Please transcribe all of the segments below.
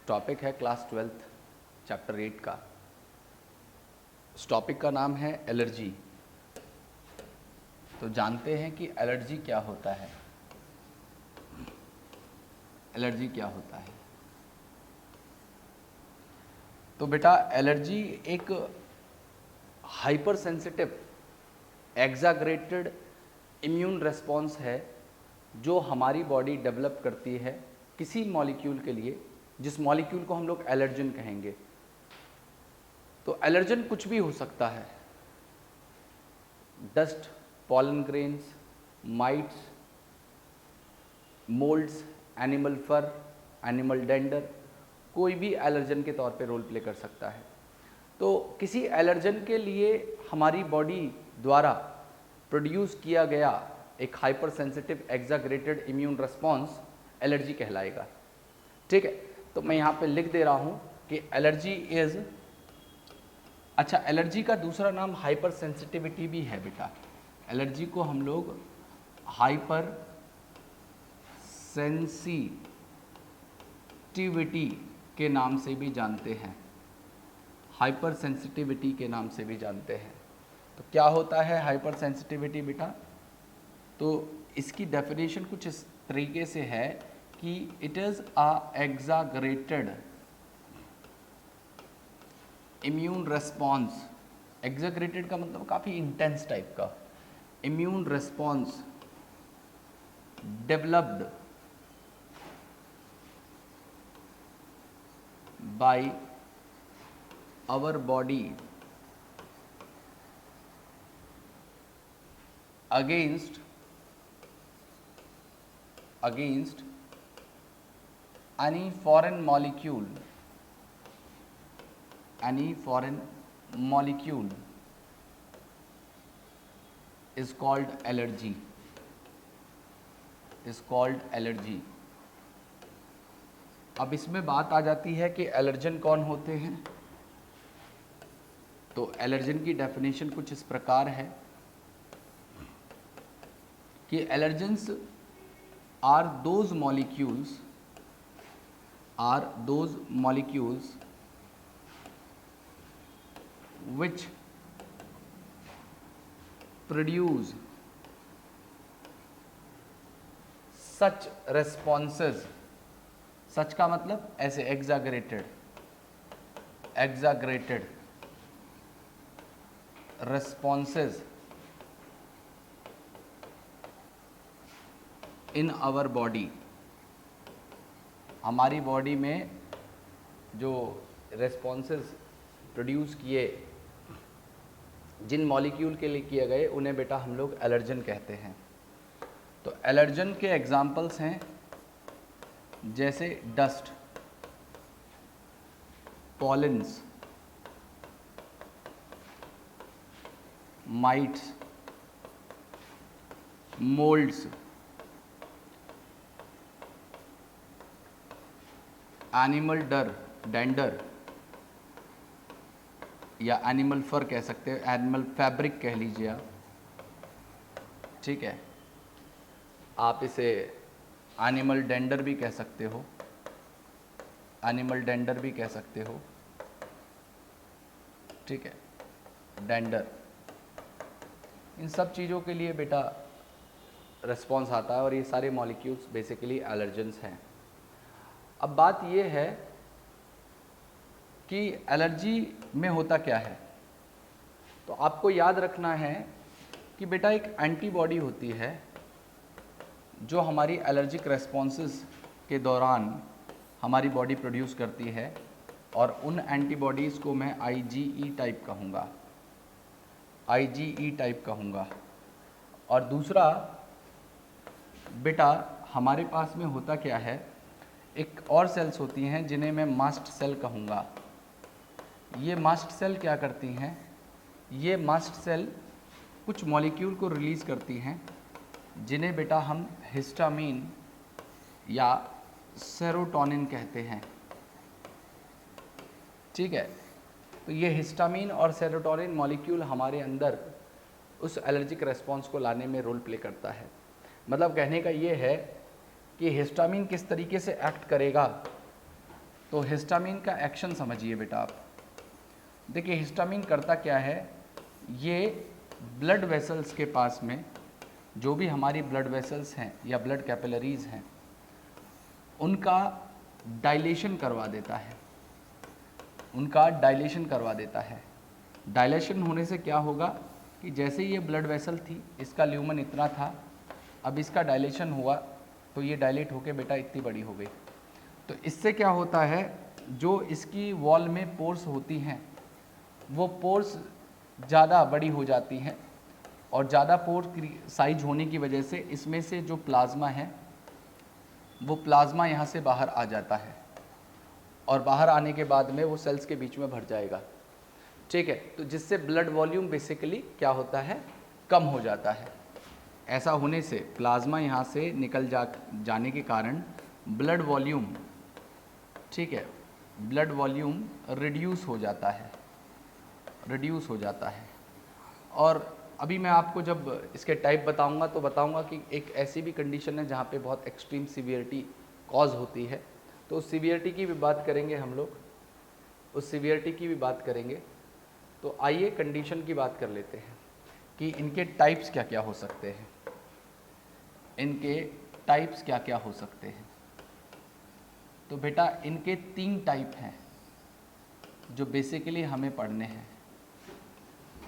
Topic है class 12th chapter 8 का। इस टॉपिक का नाम है एलर्जी। तो जानते हैं कि एलर्जी क्या होता है। एलर्जी क्या होता है? तो बेटा एलर्जी एक hyper sensitive exaggerated immune response है जो हमारी बॉडी डेवलप करती है किसी मॉलिक्यूल के लिए, जिस मॉलिक्यूल को हम लोग एलर्जन कहेंगे। तो एलर्जन कुछ भी हो सकता है, dust, pollen grains, mites, moulds, animal fur, animal dander, कोई भी एलर्जन के तौर पे रोल प्ले कर सकता है। तो किसी एलर्जन के लिए हमारी बॉडी द्वारा प्रोड्यूस किया गया एक hyper sensitive exaggerated immune response allergy कहलाएगा। ठीक है, तो मैं यहाँ पे लिख दे रहा हूँ कि एलर्जी इज, अच्छा एलर्जी का दूसरा नाम हाइपर सेंसिटिविटी भी है बेटा। एलर्जी को हम लोग हाइपर सेंसिटिविटी के नाम से भी जानते हैं, हाइपर सेंसिटिविटी के नाम से भी जानते हैं। तो क्या होता है हाइपर सेंसिटिविटी बेटा? तो इसकी डेफिनेशन कुछ इस तरीके से है कि it is a exaggerated immune response. Exaggerated का मतलब काफ़ी इंटेंस टाइप का immune response developed by our body against any foreign molecule is called allergy, अब इसमें बात आ जाती है कि एलर्जन कौन होते हैं। तो एलर्जन की डेफिनेशन कुछ इस प्रकार है कि allergens are those molecules which produce such responses, such का मतलब ऐसे exaggerated responses in our body, हमारी बॉडी में जो रेस्पॉन्सेस प्रोड्यूस किए जिन मॉलिक्यूल के लिए किए गए उन्हें बेटा हम लोग एलर्जन कहते हैं। तो एलर्जन के एग्जाम्पल्स हैं जैसे dust, pollens, mites, moulds, animal dander या एनिमल फर कह सकते हैं, एनिमल फैब्रिक कह लीजिए आप। ठीक है, आप इसे एनिमल डेंडर भी कह सकते हो, ठीक है, डेंडर। इन सब चीज़ों के लिए बेटा रिस्पॉन्स आता है और ये सारे मॉलिक्यूल्स बेसिकली एलर्जेंस हैं। अब बात ये है कि एलर्जी में होता क्या है। तो आपको याद रखना है कि बेटा एक एंटीबॉडी होती है जो हमारी एलर्जिक रेस्पॉन्सेस के दौरान हमारी बॉडी प्रोड्यूस करती है, और उन एंटीबॉडीज़ को मैं IgE टाइप कहूँगा। और दूसरा बेटा हमारे पास में होता क्या है, एक और सेल्स होती हैं जिन्हें मैं मास्ट सेल कहूँगा। ये मास्ट सेल क्या करती हैं? ये मास्ट सेल कुछ मॉलिक्यूल को रिलीज़ करती हैं जिन्हें बेटा हम हिस्टामीन या सेरोटोनिन कहते हैं। ठीक है, तो ये हिस्टामीन और सेरोटोनिन मॉलिक्यूल हमारे अंदर उस एलर्जिक रेस्पॉन्स को लाने में रोल प्ले करता है। मतलब कहने का ये है कि हिस्टामीन किस तरीके से एक्ट करेगा तो हिस्टामिन का एक्शन समझिए बेटा आप। देखिए हिस्टामिन करता क्या है, ये ब्लड वेसल्स के पास में जो भी हमारी ब्लड वेसल्स हैं या ब्लड कैपिलरीज हैं उनका डायलेशन करवा देता है, उनका डायलेशन करवा देता है। डायलेशन होने से क्या होगा कि जैसे ये ब्लड वेसल थी, इसका ल्यूमन इतना था, अब इसका डायलेशन हुआ तो ये डायलेट होके बेटा इतनी बड़ी हो गई। तो इससे क्या होता है, जो इसकी वॉल में पोर्स होती हैं वो पोर्स ज़्यादा बड़ी हो जाती हैं और ज़्यादा पोर साइज होने की वजह से इसमें से जो प्लाज्मा है वो प्लाज्मा यहाँ से बाहर आ जाता है और बाहर आने के बाद में वो सेल्स के बीच में भर जाएगा। ठीक है, तो जिससे ब्लड वॉल्यूम बेसिकली क्या होता है, कम हो जाता है। ऐसा होने से प्लाज्मा यहाँ से निकल जाने के कारण ब्लड वॉल्यूम, ठीक है, ब्लड वॉल्यूम रिड्यूस हो जाता है, रिड्यूस हो जाता है। और अभी मैं आपको जब इसके टाइप बताऊंगा तो बताऊंगा कि एक ऐसी भी कंडीशन है जहाँ पे बहुत एक्सट्रीम सीवियरिटी कॉज होती है, तो उस सीवियरिटी की भी बात करेंगे हम लोग, उस सीवियरिटी की भी बात करेंगे। तो आइए कंडीशन की बात कर लेते हैं कि इनके टाइप्स क्या क्या हो सकते हैं, इनके टाइप्स क्या क्या हो सकते हैं। तो बेटा इनके 3 टाइप हैं जो बेसिकली हमें पढ़ने हैं।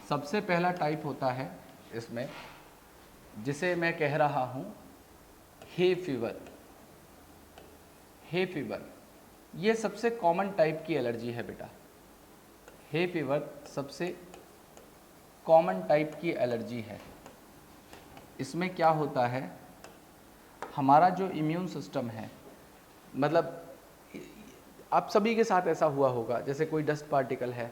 सबसे पहला टाइप होता है इसमें, जिसे मैं कह रहा हूँ हे फीवर। हे फीवर ये सबसे कॉमन टाइप की एलर्जी है बेटा। हे फीवर सबसे कॉमन टाइप की एलर्जी है। इसमें क्या होता है, हमारा जो इम्यून सिस्टम है, मतलब आप सभी के साथ ऐसा हुआ होगा, जैसे कोई डस्ट पार्टिकल है,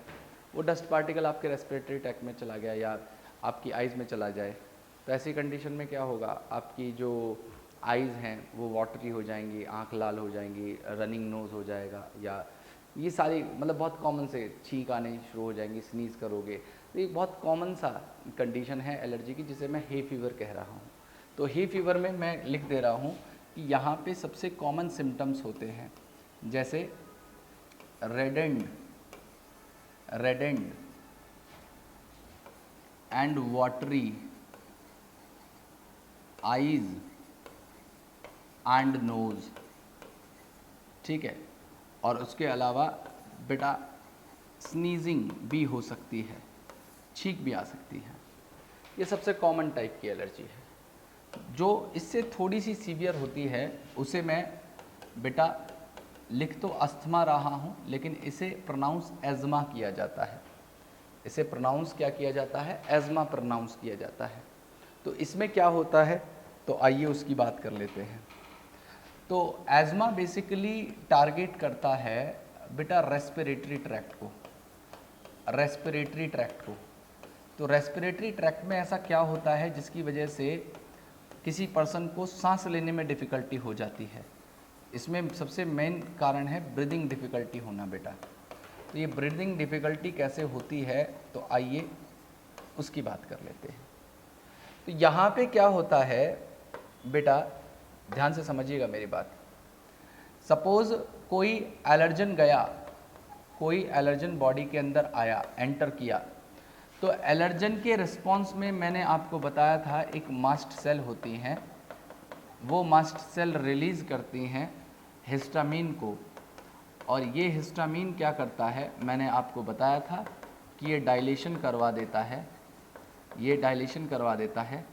वो डस्ट पार्टिकल आपके रेस्पिरेटरी ट्रैक्ट में चला गया या आपकी आइज़ में चला जाए, तो ऐसी कंडीशन में क्या होगा, आपकी जो आइज़ हैं वो वाटरी हो जाएंगी, आंख लाल हो जाएंगी, रनिंग नोज़ हो जाएगा, या ये सारी मतलब बहुत कॉमन से छींक आने शुरू हो जाएंगी, स्नीज़ करोगे। तो ये बहुत कॉमन सा कंडीशन है एलर्जी की, जिसे मैं हे फीवर कह रहा हूँ। तो हे फीवर में मैं लिख दे रहा हूँ कि यहाँ पे सबसे कॉमन सिम्टम्स होते हैं, जैसे reddened and watery eyes and nose, ठीक है। और उसके अलावा बेटा स्नीजिंग भी हो सकती है, छींक भी आ सकती है। ये सबसे कॉमन टाइप की एलर्जी है। जो इससे थोड़ी सी सीवियर होती है उसे मैं बेटा लिख तो अस्थमा रहा हूँ, लेकिन इसे प्रोनाउंस एज़मा किया जाता है। इसे प्रोनाउंस क्या किया जाता है, एज़मा प्रोनाउंस किया जाता है। तो इसमें क्या होता है, तो आइए उसकी बात कर लेते हैं। तो एज़मा बेसिकली टारगेट करता है बेटा रेस्पिरेटरी ट्रैक्ट को, रेस्पिरेटरी ट्रैक्ट को। तो रेस्पिरेटरी ट्रैक्ट में ऐसा क्या होता है जिसकी वजह से किसी पर्सन को सांस लेने में डिफ़िकल्टी हो जाती है। इसमें सबसे मेन कारण है ब्रीदिंग डिफ़िकल्टी होना बेटा। तो ये ब्रीदिंग डिफ़िकल्टी कैसे होती है, तो आइए उसकी बात कर लेते हैं। तो यहाँ पे क्या होता है बेटा, ध्यान से समझिएगा मेरी बात। सपोज़ कोई एलर्जन गया, कोई एलर्जन बॉडी के अंदर आया, एंटर किया, तो एलर्जन के रिस्पॉन्स में मैंने आपको बताया था एक मास्ट सेल होती हैं, वो मास्ट सेल रिलीज़ करती हैं हिस्टामिन को, और ये हिस्टामिन क्या करता है, मैंने आपको बताया था कि ये डायलेशन करवा देता है, ये डायलेशन करवा देता है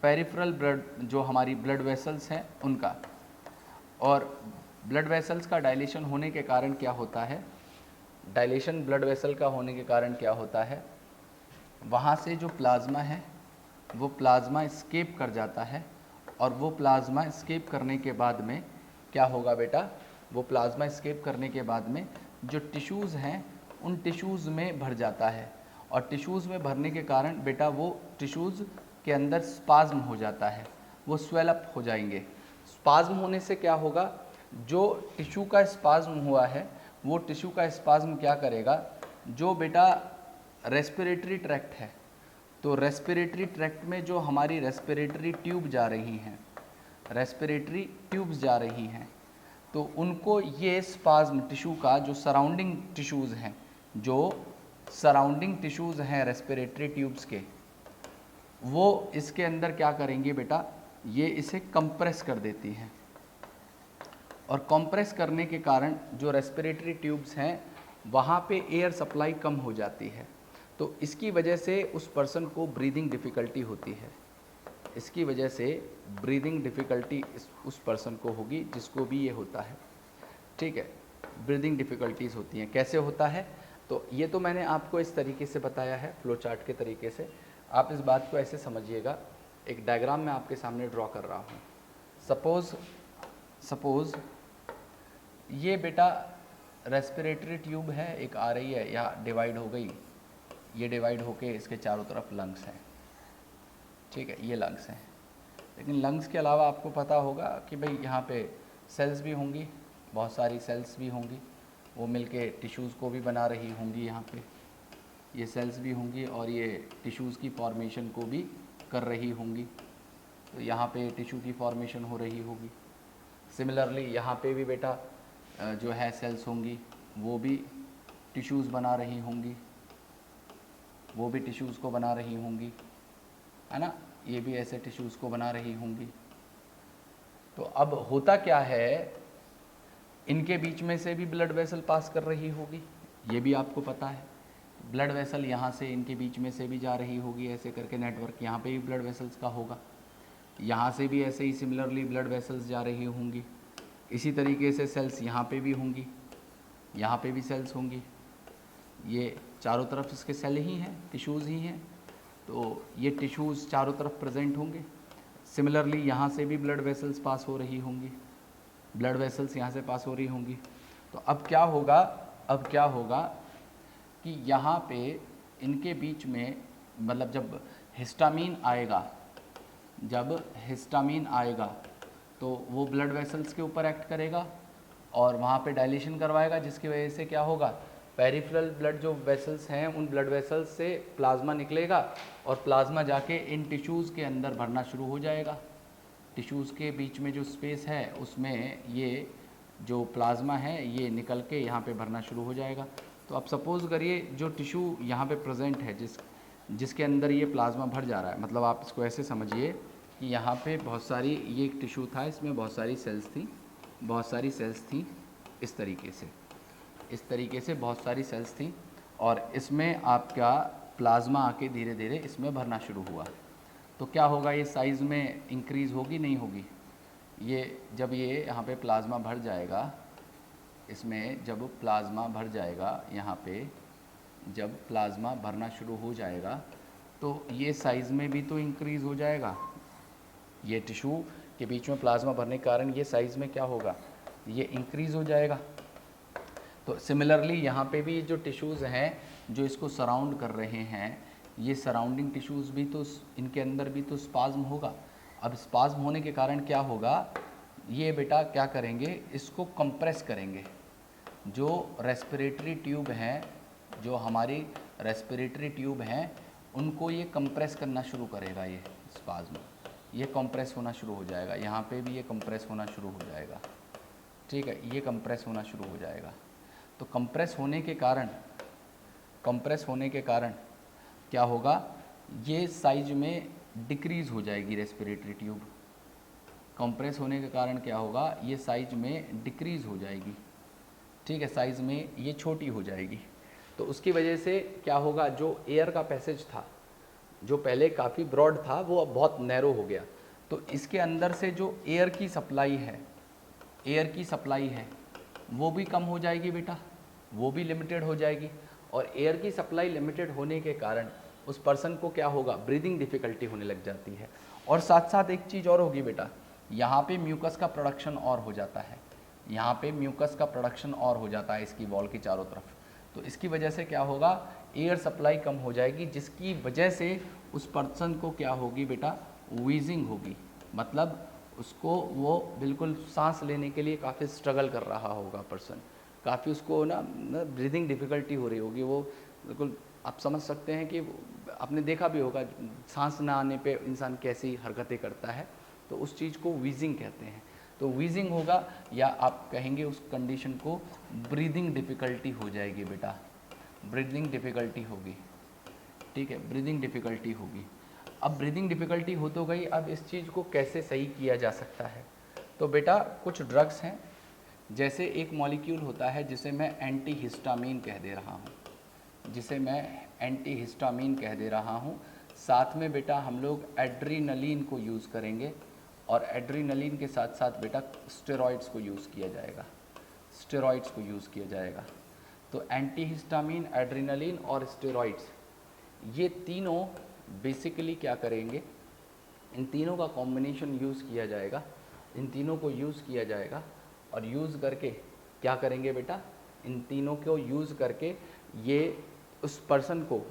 पेरिफेरल ब्लड, जो हमारी ब्लड वेसल्स हैं उनका। और ब्लड वेसल्स का डायलेशन होने के कारण क्या होता है, डायलेशन ब्लड वेसल का होने के कारण क्या होता है, वहाँ से जो प्लाज्मा है वो प्लाज्मा एस्केप कर जाता है, और वो प्लाज्मा एस्केप करने के बाद में क्या होगा बेटा, वो प्लाज्मा एस्केप करने के बाद में जो टिश्यूज़ हैं उन टिश्यूज़ में भर जाता है, और टिश्यूज़ में भरने के कारण बेटा वो टिश्यूज़ के अंदर स्पाज्म हो जाता है, वो स्वेलअप हो जाएंगे। स्पाज्म होने से क्या होगा, जो टिश्यू का स्पाज्म हुआ है वो टिश्यू का स्पाज्म क्या करेगा, जो बेटा रेस्पिरेटरी ट्रैक्ट है, तो रेस्पिरेटरी ट्रैक्ट में जो हमारी रेस्पिरेटरी ट्यूब जा रही हैं, रेस्पिरेटरी ट्यूब्स जा रही हैं, तो उनको ये स्पाज्म टिश्यू का जो सराउंडिंग टिश्यूज़ हैं, जो सराउंडिंग टिश्यूज़ हैं रेस्पिरेटरी ट्यूब्स के, वो इसके अंदर क्या करेंगे बेटा, ये इसे कंप्रेस कर देती हैं, और कंप्रेस करने के कारण जो रेस्पिरेटरी ट्यूब्स हैं वहाँ पे एयर सप्लाई कम हो जाती है। तो इसकी वजह से उस पर्सन को ब्रीदिंग डिफ़िकल्टी होती है, इसकी वजह से ब्रीदिंग डिफ़िकल्टी उस पर्सन को होगी जिसको भी ये होता है। ठीक है, ब्रीदिंग डिफ़िकल्टीज़ होती हैं। कैसे होता है, तो ये तो मैंने आपको इस तरीके से बताया है, फ्लो चार्ट के तरीके से। आप इस बात को ऐसे समझिएगा, एक डायग्राम मैं आपके सामने ड्रॉ कर रहा हूँ। सपोज़ ये बेटा रेस्पिरेटरी ट्यूब है, एक आ रही है, या डिवाइड हो गई, ये डिवाइड होके इसके चारों तरफ लंग्स हैं। ठीक है, ये लंग्स हैं। लेकिन लंग्स के अलावा आपको पता होगा कि भाई यहाँ पे सेल्स भी होंगी, बहुत सारी सेल्स भी होंगी, वो मिलके टिश्यूज़ को भी बना रही होंगी। यहाँ पे ये सेल्स भी होंगी और ये टिश्यूज़ की फॉर्मेशन को भी कर रही होंगी। तो यहाँ पे टिश्यू की फॉर्मेशन हो रही होगी। सिमिलरली यहाँ पे भी बेटा जो है सेल्स होंगी, वो भी टिश्यूज़ बना रही होंगी, वो भी टिश्यूज़ को बना रही होंगी, है ना। ये भी ऐसे टिश्यूज़ को बना रही होंगी। तो अब होता क्या है, इनके बीच में से भी ब्लड वेसल पास कर रही होगी, ये भी आपको पता है। ब्लड वेसल यहाँ से इनके बीच में से भी जा रही होगी, ऐसे करके नेटवर्क यहाँ पे भी ब्लड वेसल्स का होगा। यहाँ से भी ऐसे ही सिमिलरली ब्लड वेसल्स जा रही होंगी। इसी तरीके से सेल्स यहाँ पे भी होंगी, यहाँ पे भी सेल्स होंगी। ये चारों तरफ इसके सेल ही हैं, टिश्यूज़ ही हैं, तो ये टिश्यूज़ चारों तरफ प्रेजेंट होंगे। सिमिलरली यहाँ से भी ब्लड वेसल्स पास हो रही होंगी, ब्लड वेसल्स यहाँ से पास हो रही होंगी। तो अब क्या होगा कि यहाँ पे इनके बीच में, मतलब जब हिस्टामीन आएगा तो वो ब्लड वेसल्स के ऊपर एक्ट करेगा और वहाँ पे डायलेशन करवाएगा, जिसकी वजह से क्या होगा, पेरिफेरल ब्लड जो वेसल्स हैं उन ब्लड वेसल्स से प्लाज्मा निकलेगा और प्लाज्मा जाके इन टिश्यूज़ के अंदर भरना शुरू हो जाएगा। टिश्यूज़ के बीच में जो स्पेस है उसमें ये जो प्लाज्मा है ये निकल के यहाँ पे भरना शुरू हो जाएगा। तो अब सपोज़ करिए जो टिश्यू यहाँ पे प्रेजेंट है, जिसके अंदर ये प्लाज्मा भर जा रहा है, मतलब आप इसको ऐसे समझिए कि यहाँ पे बहुत सारी, ये एक टिश्यू था, इसमें बहुत सारी सेल्स थी इस तरीके से बहुत सारी सेल्स थी, और इसमें आपका प्लाज्मा आके धीरे धीरे इसमें भरना शुरू हुआ। तो क्या होगा, ये साइज़ में इंक्रीज़ होगी, नहीं होगी। ये जब ये यहाँ पे प्लाज्मा भर जाएगा, इसमें जब प्लाज्मा भर जाएगा, यहाँ पे जब प्लाज्मा भरना शुरू हो जाएगा तो ये साइज़ में भी तो इंक्रीज़ हो जाएगा। ये टिश्यू के बीच में प्लाज्मा भरने के कारण ये साइज़ में क्या होगा, ये इंक्रीज़ हो जाएगा। तो सिमिलरली यहाँ पे भी जो टिश्यूज़ हैं जो इसको सराउंड कर रहे हैं, ये सराउंडिंग टिश्यूज़ भी तो, इनके अंदर भी तो स्पाज्म होगा। अब स्पाज्म होने के कारण क्या होगा, ये बेटा क्या करेंगे, इसको कंप्रेस करेंगे। जो रेस्पिरेटरी ट्यूब हैं, जो हमारी रेस्पिरेटरी ट्यूब हैं, उनको ये कंप्रेस करना शुरू करेगा। ये स्पाज्म, ये कंप्रेस होना शुरू हो जाएगा। यहाँ पे भी ये कंप्रेस होना शुरू हो जाएगा। ठीक है, ये कंप्रेस होना शुरू हो जाएगा। तो कंप्रेस होने के कारण क्या होगा, ये साइज में डिक्रीज़ हो जाएगी रेस्पिरेटरी ट्यूब। कंप्रेस होने के कारण क्या होगा, ये साइज में डिक्रीज़ हो जाएगी। ठीक है, साइज़ में ये छोटी हो जाएगी। तो उसकी वजह से क्या होगा, जो एयर का पैसेज था, जो पहले काफ़ी ब्रॉड था, वो अब बहुत नैरो हो गया। तो इसके अंदर से जो एयर की सप्लाई है वो भी कम हो जाएगी बेटा, वो भी लिमिटेड हो जाएगी। और एयर की सप्लाई लिमिटेड होने के कारण उस पर्सन को क्या होगा, ब्रीदिंग डिफ़िकल्टी होने लग जाती है। और साथ साथ एक चीज़ और होगी बेटा, यहाँ पे म्यूकस का प्रोडक्शन और हो जाता है, यहाँ पे म्यूकस का प्रोडक्शन और हो जाता है इसकी वॉल की चारों तरफ। तो इसकी वजह से क्या होगा, एयर सप्लाई कम हो जाएगी, जिसकी वजह से उस पर्सन को क्या होगी बेटा, वीजिंग होगी। मतलब उसको वो बिल्कुल सांस लेने के लिए काफ़ी स्ट्रगल कर रहा होगा पर्सन, काफ़ी उसको ना ब्रीदिंग डिफ़िकल्टी हो रही होगी। वो बिल्कुल आप समझ सकते हैं कि आपने देखा भी होगा सांस ना आने पे इंसान कैसी हरकतें करता है, तो उस चीज़ को वीजिंग कहते हैं। तो वीजिंग होगा, या आप कहेंगे उस कंडीशन को ब्रीदिंग डिफ़िकल्टी हो जाएगी बेटा, ब्रीदिंग डिफ़िकल्टी होगी, ठीक है, ब्रीदिंग डिफ़िकल्टी होगी। अब ब्रीदिंग डिफ़िकल्टी हो तो गई, अब इस चीज़ को कैसे सही किया जा सकता है? तो बेटा कुछ ड्रग्स हैं, जैसे एक मॉलिक्यूल होता है जिसे मैं एंटीहिस्टामीन कह दे रहा हूँ, जिसे मैं एंटीहिस्टामीन कह दे रहा हूँ। साथ में बेटा हम लोग एड्रीनलिन को यूज़ करेंगे, और एड्रीनलिन के साथ साथ बेटा स्टेरॉइड्स को यूज़ किया जाएगा, स्टेरॉइड्स को यूज़ किया जाएगा। तो एंटीहिस्टामीन, एड्रीनलिन और स्टेरॉइड्स, ये तीनों बेसिकली क्या करेंगे, इन तीनों का कॉम्बिनेशन यूज़ किया जाएगा, इन तीनों को यूज़ किया जाएगा, और यूज़ करके क्या करेंगे बेटा, इन तीनों को यूज़ करके ये उस पर्सन को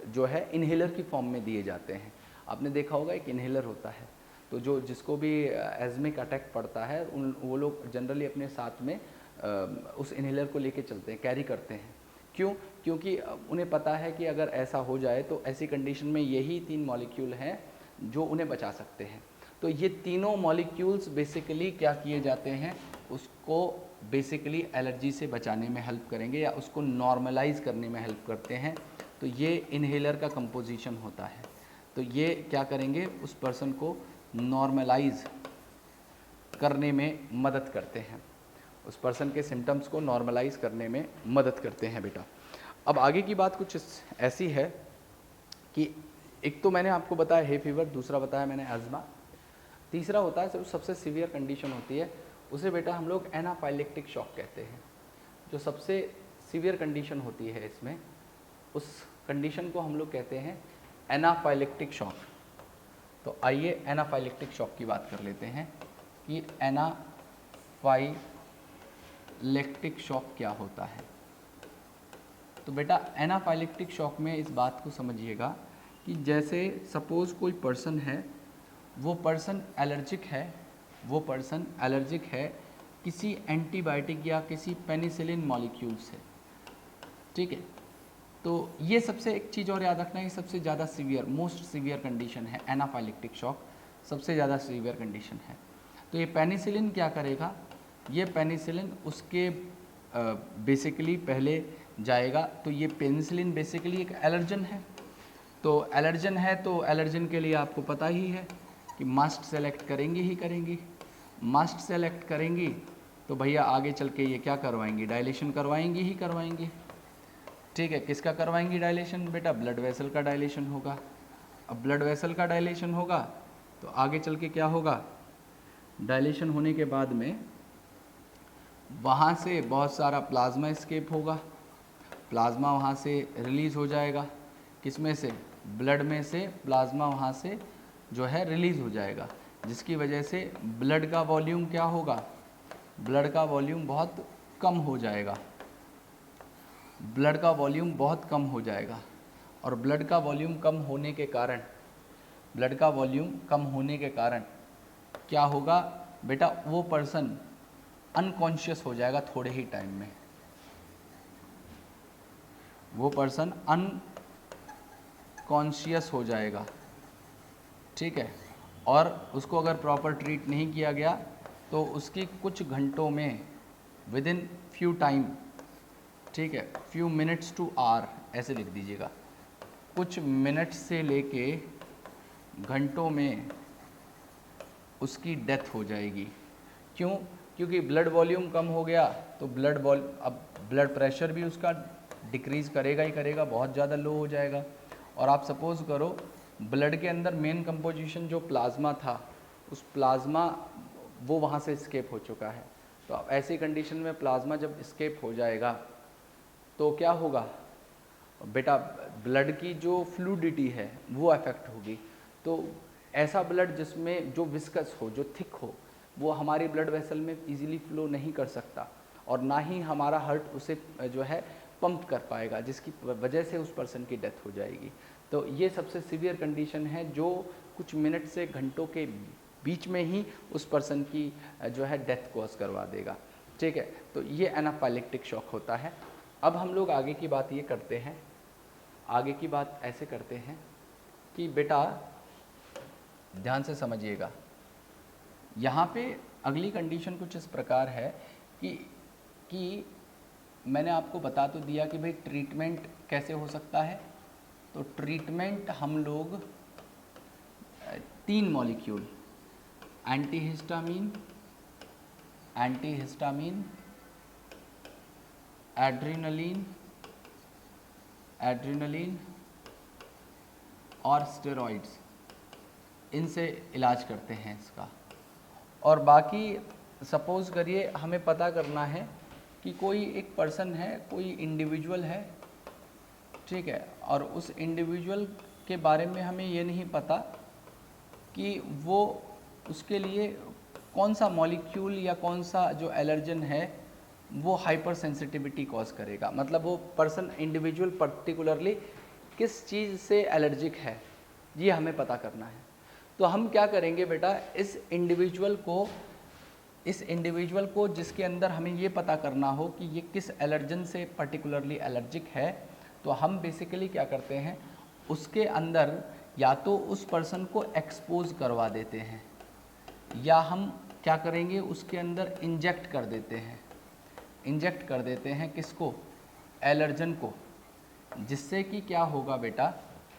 जो है इन्हेलर की फॉर्म में दिए जाते हैं। आपने देखा होगा एक इन्हेलर होता है, तो जो जिसको भी एज़मिक अटैक पड़ता है वो लोग जनरली अपने साथ में उस इन्हेलर को लेके चलते हैं, कैरी करते हैं। क्यों? क्योंकि उन्हें पता है कि अगर ऐसा हो जाए तो ऐसी कंडीशन में यही 3 मॉलिक्यूल हैं जो उन्हें बचा सकते हैं। तो ये तीनों मॉलिक्यूल्स बेसिकली क्या किए जाते हैं, उसको बेसिकली एलर्जी से बचाने में हेल्प करेंगे, या उसको नॉर्मलाइज करने में हेल्प करते हैं। तो ये इन्हेलर का कंपोजिशन होता है। तो ये क्या करेंगे, उस पर्सन को नॉर्मलाइज करने में मदद करते हैं, उस पर्सन के सिम्टम्स को नॉर्मलाइज करने में मदद करते हैं बेटा। अब आगे की बात कुछ ऐसी है कि एक तो मैंने आपको बताया है फीवर, दूसरा बताया मैंने अज़मा, तीसरा होता है सबसे सीवियर कंडीशन होती है, उसे बेटा हम लोग एनाफाइलेक्टिक शॉक कहते हैं। जो सबसे सीवियर कंडीशन होती है इसमें, उस कंडीशन को हम लोग कहते हैं एनाफाइलेक्टिक शॉक। तो आइए एनाफाइलेक्टिक शॉक की बात कर लेते हैं कि एनाफाइलेक्टिक शॉक क्या होता है। तो बेटा एनाफाइलेक्टिक शॉक में इस बात को समझिएगा कि जैसे सपोज़ कोई पर्सन है, वो पर्सन एलर्जिक है किसी एंटीबायोटिक या किसी पेनिसिलिन मॉलिक्यूल से, ठीक है। तो ये सबसे एक चीज़ और याद रखना है, ये सबसे ज़्यादा सीवियर, मोस्ट सीवियर कंडीशन है, एनाफाइलेक्टिक शॉक सबसे ज़्यादा सीवियर कंडीशन है। तो ये पेनिसिलिन क्या करेगा, ये पेनिसिलिन उसके बेसिकली पहले जाएगा। तो ये पेनिसिलिन बेसिकली एक एलर्जन है, तो एलर्जन है, तो एलर्जन के लिए आपको पता ही है कि मास्ट सेलेक्ट करेंगी ही करेंगी। मास्ट सेलेक्ट करेंगी तो भैया आगे चल के ये क्या करवाएंगी, डायलेशन करवाएंगी ही करवाएंगी, ठीक है। किसका करवाएंगी डायलेशन बेटा, ब्लड वेसल का डायलेशन होगा। अब ब्लड वेसल का डायलेशन होगा तो आगे चल के क्या होगा, डायलेशन होने के बाद में वहाँ से बहुत सारा प्लाज्मा एस्केप होगा, प्लाज्मा वहाँ से रिलीज़ हो जाएगा, किसमें से, ब्लड में से प्लाज्मा वहाँ से जो है रिलीज़ हो जाएगा, जिसकी वजह से ब्लड का वॉल्यूम क्या होगा, ब्लड का वॉल्यूम बहुत कम हो जाएगा, ब्लड का वॉल्यूम बहुत कम हो जाएगा। और ब्लड का वॉल्यूम कम होने के कारण, ब्लड का वॉल्यूम कम होने के कारण क्या होगा बेटा, वो पर्सन अनकॉन्शियस हो जाएगा थोड़े ही टाइम में, वो पर्सन अनकॉन्शियस हो जाएगा, ठीक है। और उसको अगर प्रॉपर ट्रीट नहीं किया गया तो उसकी कुछ घंटों में, विद इन फ्यू टाइम, ठीक है, फ्यू मिनट्स टू आवर ऐसे लिख दीजिएगा, कुछ मिनट से लेके घंटों में उसकी डेथ हो जाएगी। क्यों? क्योंकि ब्लड वॉल्यूम कम हो गया तो अब ब्लड प्रेशर भी उसका डिक्रीज़ करेगा ही करेगा, बहुत ज़्यादा लो हो जाएगा। और आप सपोज़ करो ब्लड के अंदर मेन कंपोजिशन जो प्लाज्मा था, उस प्लाज्मा वो वहाँ से एस्केप हो चुका है। तो अब ऐसी कंडीशन में प्लाज्मा जब एस्केप हो जाएगा तो क्या होगा बेटा, ब्लड की जो फ्लूइडिटी है वो अफेक्ट होगी। तो ऐसा ब्लड जिसमें जो विस्कस हो, जो थिक हो, वो हमारी ब्लड वेसल में इजीली फ्लो नहीं कर सकता, और ना ही हमारा हार्ट उसे जो है पंप कर पाएगा, जिसकी वजह से उस पर्सन की डेथ हो जाएगी। तो ये सबसे सीवियर कंडीशन है जो कुछ मिनट से घंटों के बीच में ही उस पर्सन की जो है डेथ कॉज करवा देगा, ठीक है। तो ये एनाफाइलेक्टिक शॉक होता है। अब हम लोग आगे की बात ये करते हैं, आगे की बात ऐसे करते हैं कि बेटा ध्यान से समझिएगा, यहाँ पे अगली कंडीशन कुछ इस प्रकार है कि मैंने आपको बता तो दिया कि भाई ट्रीटमेंट कैसे हो सकता है। तो ट्रीटमेंट हम लोग 3 मॉलिक्यूल एंटीहिस्टामीन, एड्रेनलिन और स्टेरॉइड्स, इनसे इलाज करते हैं इसका। और बाकी सपोज़ करिए हमें पता करना है कि कोई एक पर्सन है, कोई इंडिविजुअल है, ठीक है, और उस इंडिविजुअल के बारे में हमें ये नहीं पता कि वो उसके लिए कौन सा मॉलिक्यूल या कौन सा जो एलर्जन है वो हाइपर सेंसिटिविटी कॉज करेगा। मतलब वो पर्सन इंडिविजुअल पर्टिकुलरली किस चीज़ से एलर्जिक है, ये हमें पता करना है। तो हम क्या करेंगे बेटा, इस इंडिविजुअल को जिसके अंदर हमें ये पता करना हो कि ये किस एलर्जन से पर्टिकुलरली एलर्जिक है, तो हम बेसिकली क्या करते हैं, उसके अंदर या तो उस पर्सन को एक्सपोज करवा देते हैं या हम क्या करेंगे, उसके अंदर इंजेक्ट कर देते हैं किसको, एलर्जन को। जिससे कि क्या होगा बेटा,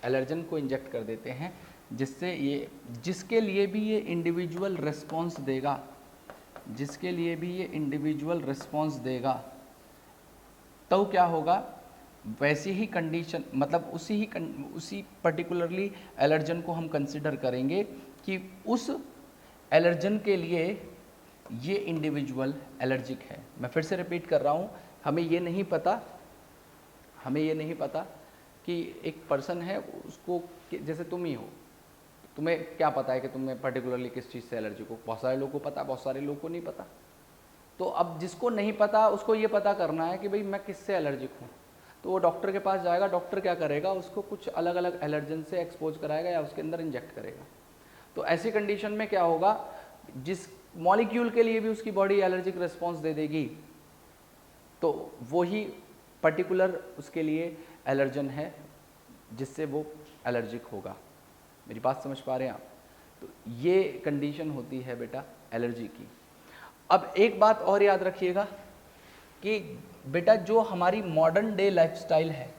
एलर्जन को इंजेक्ट कर देते हैं जिससे ये जिसके लिए भी ये इंडिविजुअल रिस्पॉन्स देगा, तो क्या होगा, वैसी ही कंडीशन, मतलब उसी पर्टिकुलरली एलर्जन को हम कंसिडर करेंगे कि उस एलर्जन के लिए ये इंडिविजुअल एलर्जिक है। मैं फिर से रिपीट कर रहा हूँ, हमें ये नहीं पता कि एक पर्सन है, उसको जैसे तुम ही हो, तुम्हें क्या पता है कि तुम्हें पर्टिकुलरली किस चीज़ से एलर्जिक हो। बहुत सारे लोगों को पता, बहुत सारे लोगों को नहीं पता। तो अब जिसको नहीं पता उसको ये पता करना है कि भाई मैं किससे एलर्जिक हूँ। तो वो डॉक्टर के पास जाएगा, डॉक्टर क्या करेगा, उसको कुछ अलग अलग एलर्जन से एक्सपोज कराएगा या उसके अंदर इंजेक्ट करेगा। तो ऐसी कंडीशन में क्या होगा, जिस मॉलिक्यूल के लिए भी उसकी बॉडी एलर्जिक रिस्पॉन्स दे देगी, तो वो ही पर्टिकुलर उसके लिए एलर्जन है जिससे वो एलर्जिक होगा। मेरी बात समझ पा रहे हैं आप? तो ये कंडीशन होती है बेटा एलर्जी की। अब एक बात और याद रखिएगा कि बेटा जो हमारी मॉडर्न डे लाइफस्टाइल है,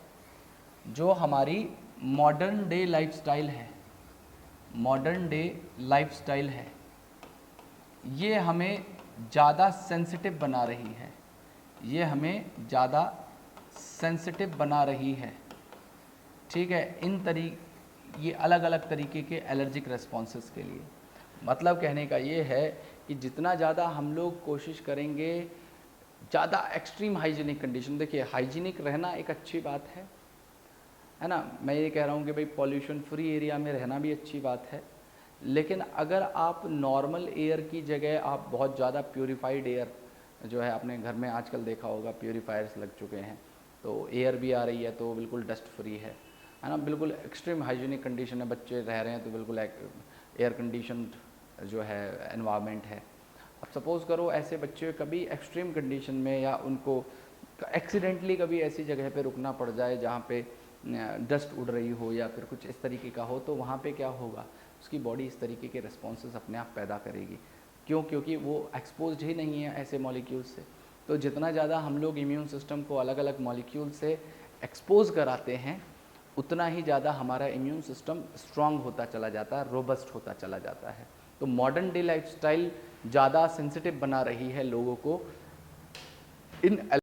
ये हमें ज़्यादा सेंसिटिव बना रही है, ठीक है, ये अलग अलग तरीके के एलर्जिक रेस्पॉन्सेस के लिए। मतलब कहने का ये है कि जितना ज़्यादा हम लोग कोशिश करेंगे, ज़्यादा एक्सट्रीम हाइजीनिक कंडीशन, देखिए हाइजीनिक रहना एक अच्छी बात है ना, मैं ये कह रहा हूँ कि भाई पॉल्यूशन फ्री एरिया में रहना भी अच्छी बात है, लेकिन अगर आप नॉर्मल एयर की जगह आप बहुत ज़्यादा प्योरीफाइड एयर जो है, अपने घर में आजकल देखा होगा प्योरीफायर्स लग चुके हैं, तो एयर भी आ रही है तो बिल्कुल डस्ट फ्री है ना, बिल्कुल एक्सट्रीम हाइजीनिक कंडीशन है, बच्चे रह रहे हैं तो बिल्कुल एयर कंडीशन जो है एनवायरनमेंट है। अब सपोज़ करो ऐसे बच्चे कभी एक्सट्रीम कंडीशन में या उनको एक्सीडेंटली कभी ऐसी जगह पे रुकना पड़ जाए जहाँ पे डस्ट उड़ रही हो या फिर कुछ इस तरीके का हो, तो वहाँ पे क्या होगा, उसकी बॉडी इस तरीके के रिस्पॉन्सेस अपने आप पैदा करेगी। क्योंकि वो एक्सपोज्ड ही नहीं है ऐसे मॉलिक्यूल से। तो जितना ज़्यादा हम लोग इम्यून सिस्टम को अलग अलग मॉलिक्यूल से एक्सपोज कराते हैं, उतना ही ज़्यादा हमारा इम्यून सिस्टम स्ट्रांग होता चला जाता है, रोबस्ट होता चला जाता है। तो मॉडर्न डे लाइफस्टाइल ज़्यादा सेंसिटिव बना रही है लोगों को इन